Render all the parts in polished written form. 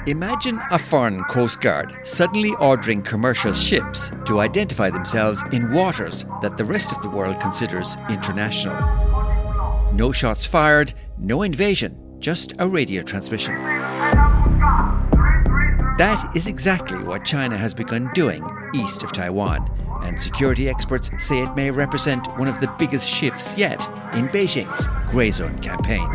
Imagine a foreign coast guard suddenly ordering commercial ships to identify themselves in waters that the rest of the world considers international. No shots fired, no invasion, just a radio transmission. That is exactly what China has begun doing east of Taiwan, and security experts say it may represent one of the biggest shifts yet in Beijing's grey zone campaign.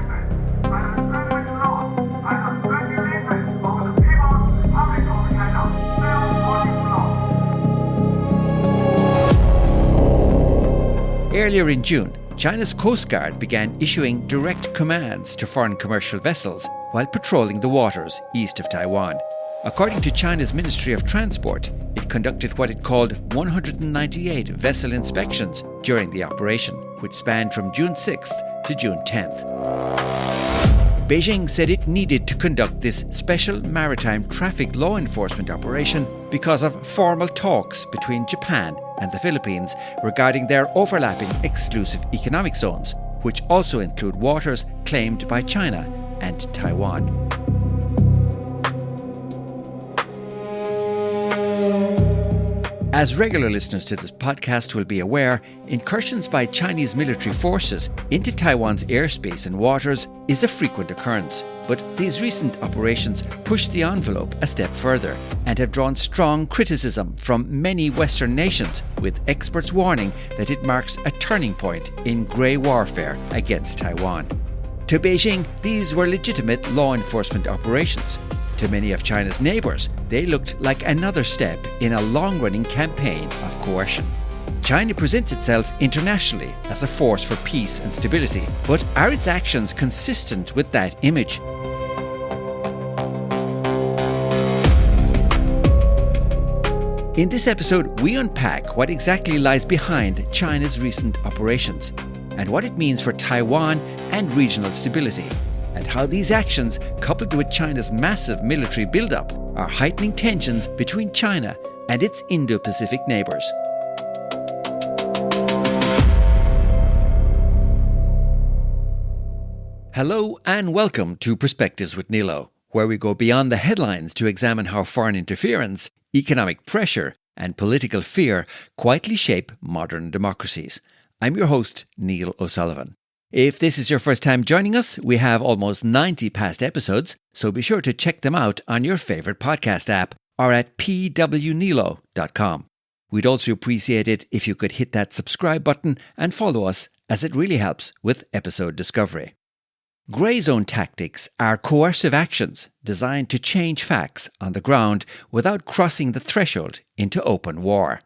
Earlier in June, China's Coast Guard began issuing direct commands to foreign commercial vessels while patrolling the waters east of Taiwan. According to China's Ministry of Transport, it conducted what it called 198 vessel inspections during the operation, which spanned from June 6th to June 10th. Beijing said it needed to conduct this special maritime traffic law enforcement operation because of formal talks between Japan and the Philippines regarding their overlapping exclusive economic zones, which also include waters claimed by China and Taiwan. As regular listeners to this podcast will be aware, incursions by Chinese military forces into Taiwan's airspace and waters is a frequent occurrence. But these recent operations push the envelope a step further and have drawn strong criticism from many Western nations, with experts warning that it marks a turning point in grey warfare against Taiwan. To Beijing, these were legitimate law enforcement operations. To many of China's neighbours, they looked like another step in a long-running campaign of coercion. China presents itself internationally as a force for peace and stability, but are its actions consistent with that image? In this episode, we unpack what exactly lies behind China's recent operations and what it means for Taiwan and regional stability, and how these actions, coupled with China's massive military buildup, are heightening tensions between China and its Indo-Pacific neighbours. Hello and welcome to Perspectives with Neilo, where we go beyond the headlines to examine how foreign interference, economic pressure and political fear quietly shape modern democracies. I'm your host, Neil O'Sullivan. If this is your first time joining us, we have almost 90 past episodes, so be sure to check them out on your favourite podcast app or at pwneilo.com. We'd also appreciate it if you could hit that subscribe button and follow us, as it really helps with episode discovery. Grey zone tactics are coercive actions designed to change facts on the ground without crossing the threshold into open war.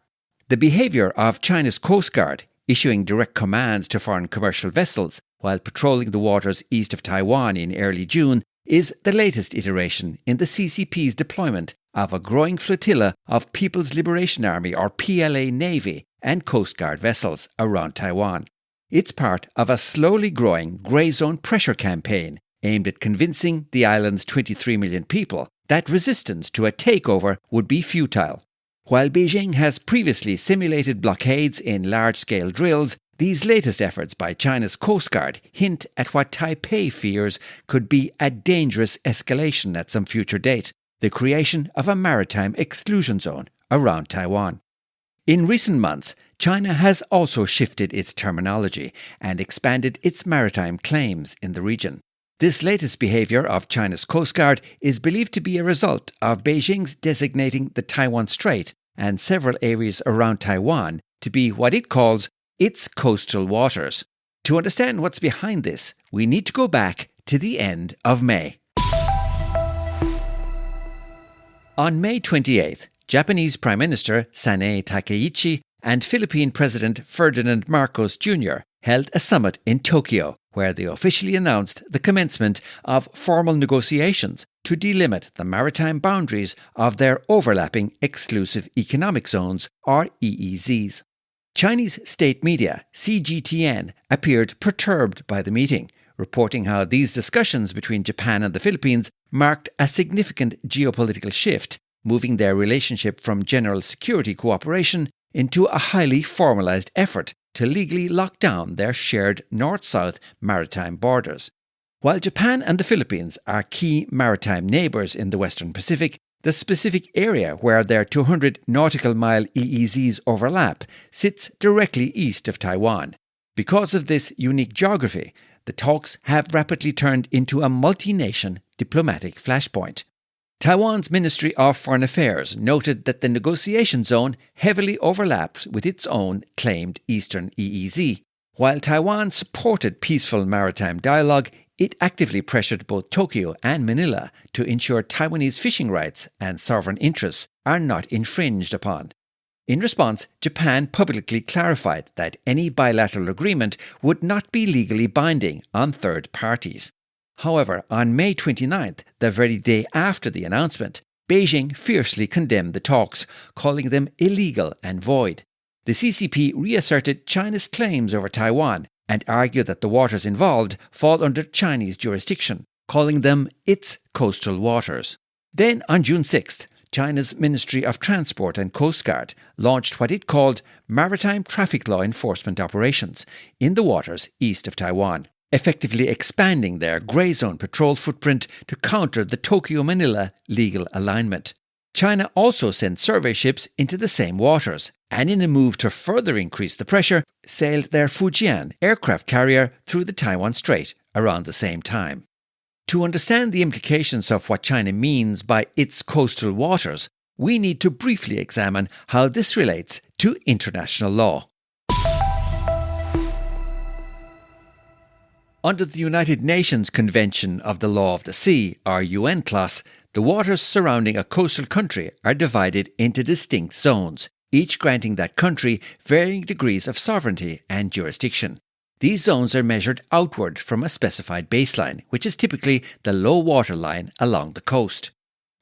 The behaviour of China's Coast Guard, issuing direct commands to foreign commercial vessels while patrolling the waters east of Taiwan in early June, is the latest iteration in the CCP's deployment of a growing flotilla of People's Liberation Army or PLA Navy and Coast Guard vessels around Taiwan. It's part of a slowly growing grey zone pressure campaign aimed at convincing the island's 23 million people that resistance to a takeover would be futile. While Beijing has previously simulated blockades in large-scale drills, these latest efforts by China's Coast Guard hint at what Taipei fears could be a dangerous escalation at some future date: the creation of a maritime exclusion zone around Taiwan. In recent months, China has also shifted its terminology and expanded its maritime claims in the region. This latest behaviour of China's Coast Guard is believed to be a result of Beijing's designating the Taiwan Strait and several areas around Taiwan to be what it calls its coastal waters. To understand what's behind this, we need to go back to the end of May. On May 28th, Japanese Prime Minister Sanae Takaichi and Philippine President Ferdinand Marcos Jr. held a summit in Tokyo, where they officially announced the commencement of formal negotiations to delimit the maritime boundaries of their overlapping exclusive economic zones, or EEZs. Chinese state media, CGTN, appeared perturbed by the meeting, reporting how these discussions between Japan and the Philippines marked a significant geopolitical shift, moving their relationship from general security cooperation into a highly formalised effort to legally lock down their shared north-south maritime borders. While Japan and the Philippines are key maritime neighbours in the Western Pacific, the specific area where their 200 nautical mile EEZs overlap sits directly east of Taiwan. Because of this unique geography, the talks have rapidly turned into a multi-nation diplomatic flashpoint. Taiwan's Ministry of Foreign Affairs noted that the negotiation zone heavily overlaps with its own claimed Eastern EEZ. While Taiwan supported peaceful maritime dialogue, it actively pressured both Tokyo and Manila to ensure Taiwanese fishing rights and sovereign interests are not infringed upon. In response, Japan publicly clarified that any bilateral agreement would not be legally binding on third parties. However, on May 29th, the very day after the announcement, Beijing fiercely condemned the talks, calling them illegal and void. The CCP reasserted China's claims over Taiwan and argued that the waters involved fall under Chinese jurisdiction, calling them its coastal waters. Then, on June 6th, China's Ministry of Transport and Coast Guard launched what it called Maritime Traffic Law Enforcement Operations in the waters east of Taiwan, effectively expanding their grey zone patrol footprint to counter the Tokyo-Manila legal alignment. China also sent survey ships into the same waters, and in a move to further increase the pressure, sailed their Fujian aircraft carrier through the Taiwan Strait around the same time. To understand the implications of what China means by its coastal waters, we need to briefly examine how this relates to international law. Under the United Nations Convention of the Law of the Sea, or UNCLOS, the waters surrounding a coastal country are divided into distinct zones, each granting that country varying degrees of sovereignty and jurisdiction. These zones are measured outward from a specified baseline, which is typically the low water line along the coast.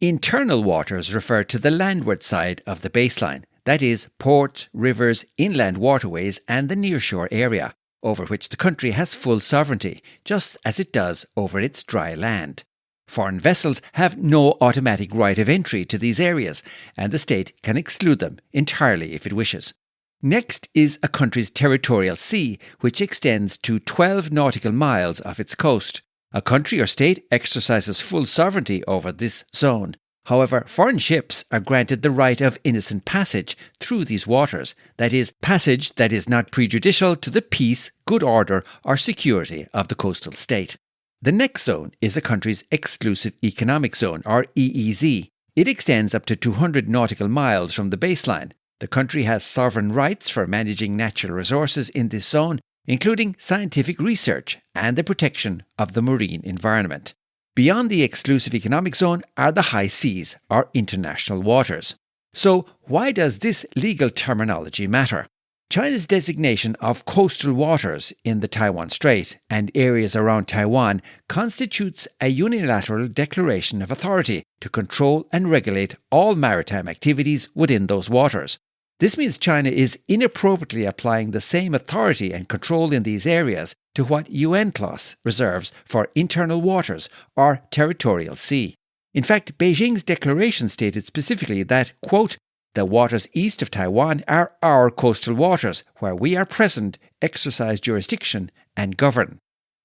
Internal waters refer to the landward side of the baseline, that is, ports, rivers, inland waterways, and the nearshore area, over which the country has full sovereignty, just as it does over its dry land. Foreign vessels have no automatic right of entry to these areas, and the state can exclude them entirely if it wishes. Next is a country's territorial sea, which extends to 12 nautical miles of its coast. A country or state exercises full sovereignty over this zone. However, foreign ships are granted the right of innocent passage through these waters, that is, passage that is not prejudicial to the peace, good order, or security of the coastal state. The next zone is a country's exclusive economic zone, or EEZ. It extends up to 200 nautical miles from the baseline. The country has sovereign rights for managing natural resources in this zone, including scientific research and the protection of the marine environment. Beyond the exclusive economic zone are the high seas, or international waters. So, why does this legal terminology matter? China's designation of coastal waters in the Taiwan Strait and areas around Taiwan constitutes a unilateral declaration of authority to control and regulate all maritime activities within those waters. This means China is inappropriately applying the same authority and control in these areas to what UNCLOS reserves for internal waters or territorial sea. In fact, Beijing's declaration stated specifically that, quote, "The waters east of Taiwan are our coastal waters, where we are present, exercise jurisdiction, and govern."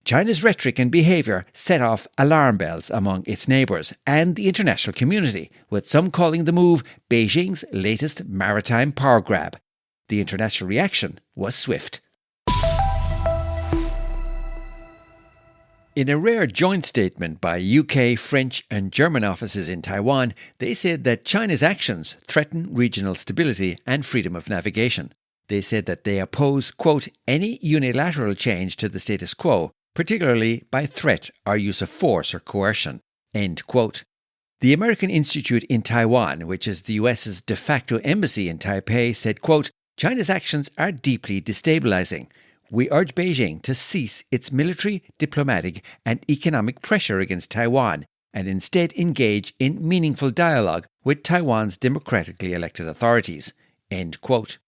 China's rhetoric and behaviour set off alarm bells among its neighbours and the international community, with some calling the move Beijing's latest maritime power grab. The international reaction was swift. In a rare joint statement by UK, French and German offices in Taiwan, they said that China's actions threaten regional stability and freedom of navigation. They said that they oppose, quote, "any unilateral change to the status quo, particularly by threat or use of force or coercion," end quote. The American Institute in Taiwan, which is the US's de facto embassy in Taipei, said, quote, "China's actions are deeply destabilizing. We urge Beijing to cease its military, diplomatic and economic pressure against Taiwan and instead engage in meaningful dialogue with Taiwan's democratically elected authorities," end quote.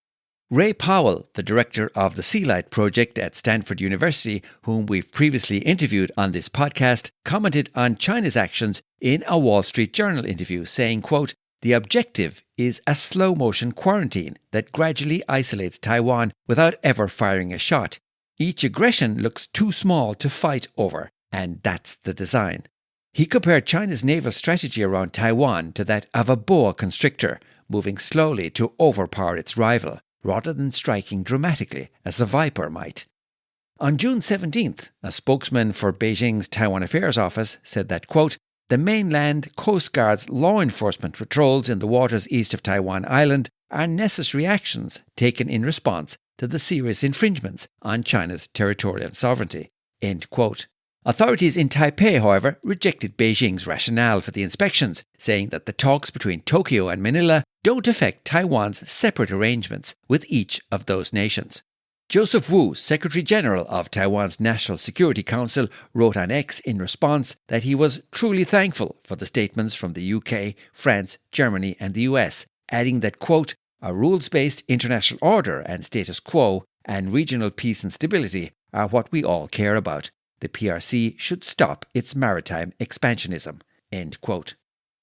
Ray Powell, the director of the Sea Light Project at Stanford University, whom we've previously interviewed on this podcast, commented on China's actions in a Wall Street Journal interview, saying, quote, "The objective is a slow-motion quarantine that gradually isolates Taiwan without ever firing a shot. Each aggression looks too small to fight over. and that's the design. He compared China's naval strategy around Taiwan to that of a boa constrictor, moving slowly to overpower its rival, rather than striking dramatically as a viper might. On June 17th, a spokesman for Beijing's Taiwan Affairs Office said that, quote, the mainland Coast Guard's law enforcement patrols in the waters east of Taiwan Island are necessary actions taken in response to the serious infringements on China's territorial sovereignty, end quote. Authorities in Taipei, however, rejected Beijing's rationale for the inspections, saying that the talks between Tokyo and Manila don't affect Taiwan's separate arrangements with each of those nations. Joseph Wu, Secretary General of Taiwan's National Security Council, wrote on X in response that he was truly thankful for the statements from the UK, France, Germany and the US, adding that, quote, a rules-based international order and status quo and regional peace and stability are what we all care about. The PRC should stop its maritime expansionism, end quote.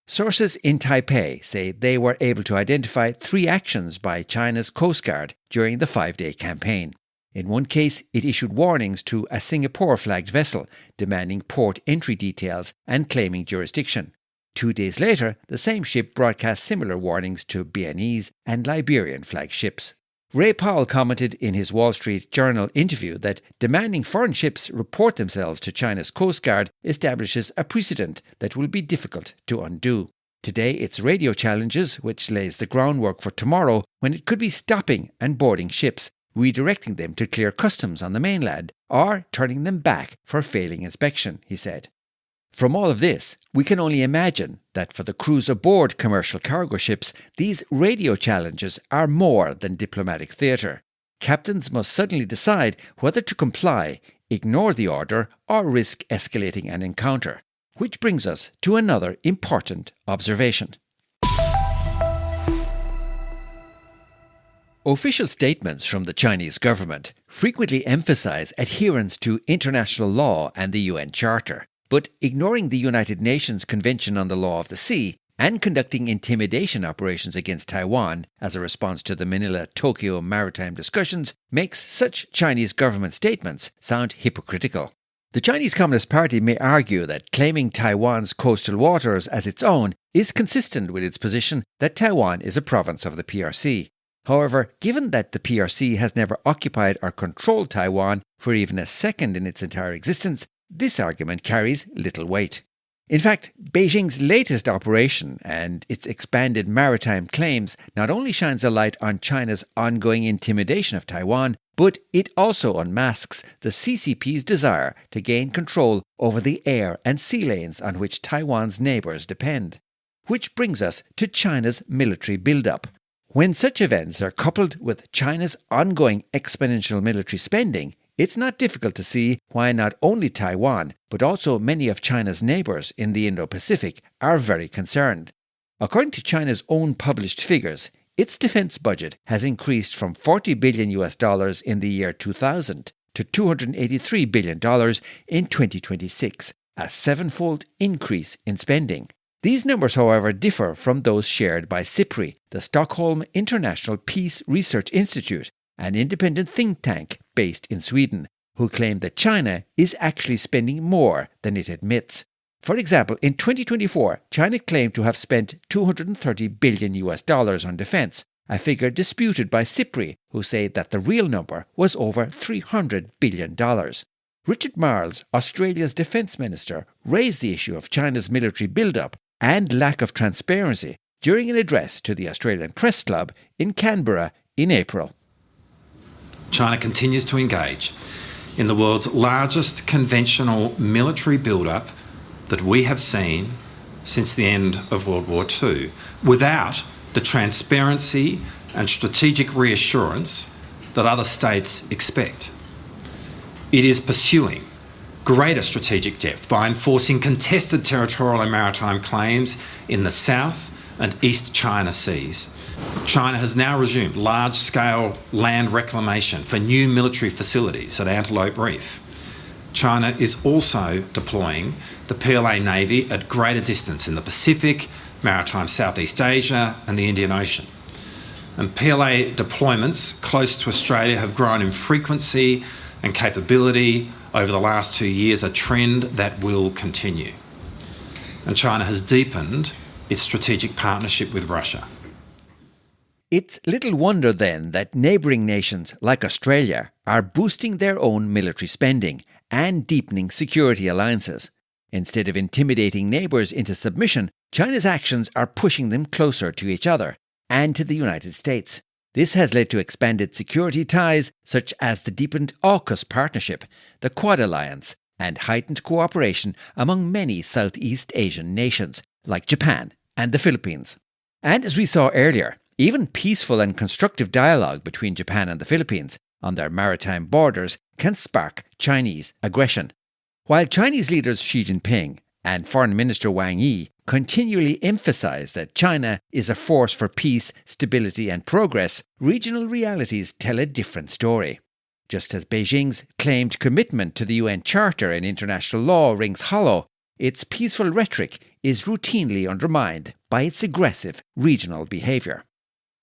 Sources in Taipei say they were able to identify 3 actions by China's Coast Guard during the 5-day campaign. In one case, it issued warnings to a Singapore-flagged vessel, demanding port entry details and claiming jurisdiction. 2 days later, the same ship broadcast similar warnings to Beninese and Liberian flagged ships. Ray Powell commented in his Wall Street Journal interview that demanding foreign ships report themselves to China's Coast Guard establishes a precedent that will be difficult to undo. Today it's radio challenges which lays the groundwork for tomorrow when it could be stopping and boarding ships, redirecting them to clear customs on the mainland, or turning them back for failing inspection, he said. From all of this, we can only imagine that for the crews aboard commercial cargo ships, these radio challenges are more than diplomatic theatre. Captains must suddenly decide whether to comply, ignore the order, or risk escalating an encounter. Which brings us to another important observation. Official statements from the Chinese government frequently emphasize adherence to international law and the UN Charter. But ignoring the United Nations Convention on the Law of the Sea and conducting intimidation operations against Taiwan as a response to the Manila-Tokyo maritime discussions makes such Chinese government statements sound hypocritical. The Chinese Communist Party may argue that claiming Taiwan's coastal waters as its own is consistent with its position that Taiwan is a province of the PRC. However, given that the PRC has never occupied or controlled Taiwan for even a second in its entire existence, this argument carries little weight. In fact, Beijing's latest operation and its expanded maritime claims not only shines a light on China's ongoing intimidation of Taiwan, but it also unmasks the CCP's desire to gain control over the air and sea lanes on which Taiwan's neighbours depend. Which brings us to China's military build-up. When such events are coupled with China's ongoing exponential military spending, it's not difficult to see why not only Taiwan, but also many of China's neighbours in the Indo-Pacific are very concerned. According to China's own published figures, its defence budget has increased from $40 billion in the year 2000 to $283 billion in 2026, a 7-fold increase in spending. These numbers, however, differ from those shared by SIPRI, the Stockholm International Peace Research Institute, an independent think tank based in Sweden, who claim that China is actually spending more than it admits. For example, in 2024, China claimed to have spent $230 billion on defense, a figure disputed by SIPRI, who say that the real number was over $300 billion. Richard Marles, Australia's defense minister, raised the issue of China's military build-up and lack of transparency during an address to the Australian Press Club in Canberra in April. China continues to engage in the world's largest conventional military build-up that we have seen since the end of World War II, without the transparency and strategic reassurance that other states expect. It is pursuing greater strategic depth by enforcing contested territorial and maritime claims in the South and East China Seas. China has now resumed large-scale land reclamation for new military facilities at Antelope Reef. China is also deploying the PLA Navy at greater distance in the Pacific, maritime Southeast Asia and the Indian Ocean. And PLA deployments close to Australia have grown in frequency and capability over the last 2 years, a trend that will continue. And China has deepened its strategic partnership with Russia. It's little wonder then that neighbouring nations like Australia are boosting their own military spending and deepening security alliances. Instead of intimidating neighbours into submission, China's actions are pushing them closer to each other and to the United States. This has led to expanded security ties such as the deepened AUKUS partnership, the Quad Alliance, and heightened cooperation among many Southeast Asian nations like Japan and the Philippines. And as we saw earlier, even peaceful and constructive dialogue between Japan and the Philippines on their maritime borders can spark Chinese aggression. While Chinese leaders Xi Jinping and Foreign Minister Wang Yi continually emphasize that China is a force for peace, stability and progress, regional realities tell a different story. Just as Beijing's claimed commitment to the UN Charter and international law rings hollow, its peaceful rhetoric is routinely undermined by its aggressive regional behaviour.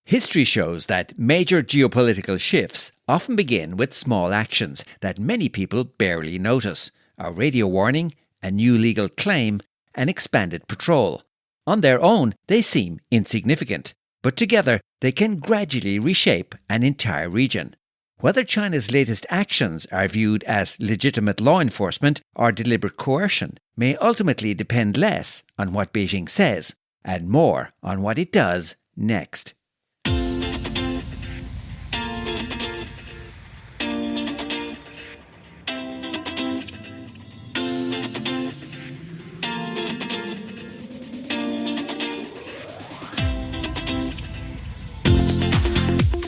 History shows that major geopolitical shifts often begin with small actions that many people barely notice: a radio warning, a new legal claim, an expanded patrol. On their own, they seem insignificant, but together they can gradually reshape an entire region. Whether China's latest actions are viewed as legitimate law enforcement or deliberate coercion may ultimately depend less on what Beijing says and more on what it does next.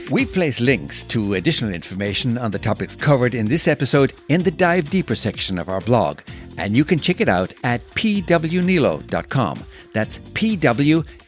We place links to additional information on the topics covered in this episode in the Dive Deeper section of our blog, and you can check it out at pwneilo.com. That's pwneilo.com.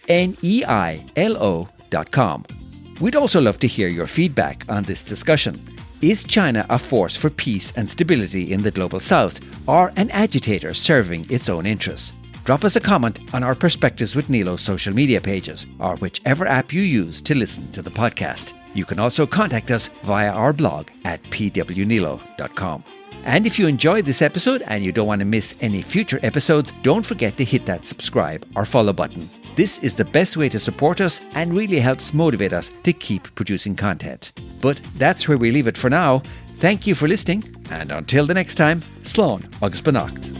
We'd also love to hear your feedback on this discussion. Is China a force for peace and stability in the Global South, or an agitator serving its own interests? Drop us a comment on our Perspectives with Neilo social media pages, or whichever app you use to listen to the podcast. You can also contact us via our blog at pwneilo.com. And if you enjoyed this episode and you don't want to miss any future episodes, don't forget to hit that subscribe or follow button. This is the best way to support us and really helps motivate us to keep producing content. But that's where we leave it for now. Thank you for listening, and until the next time, Slán agus beannacht.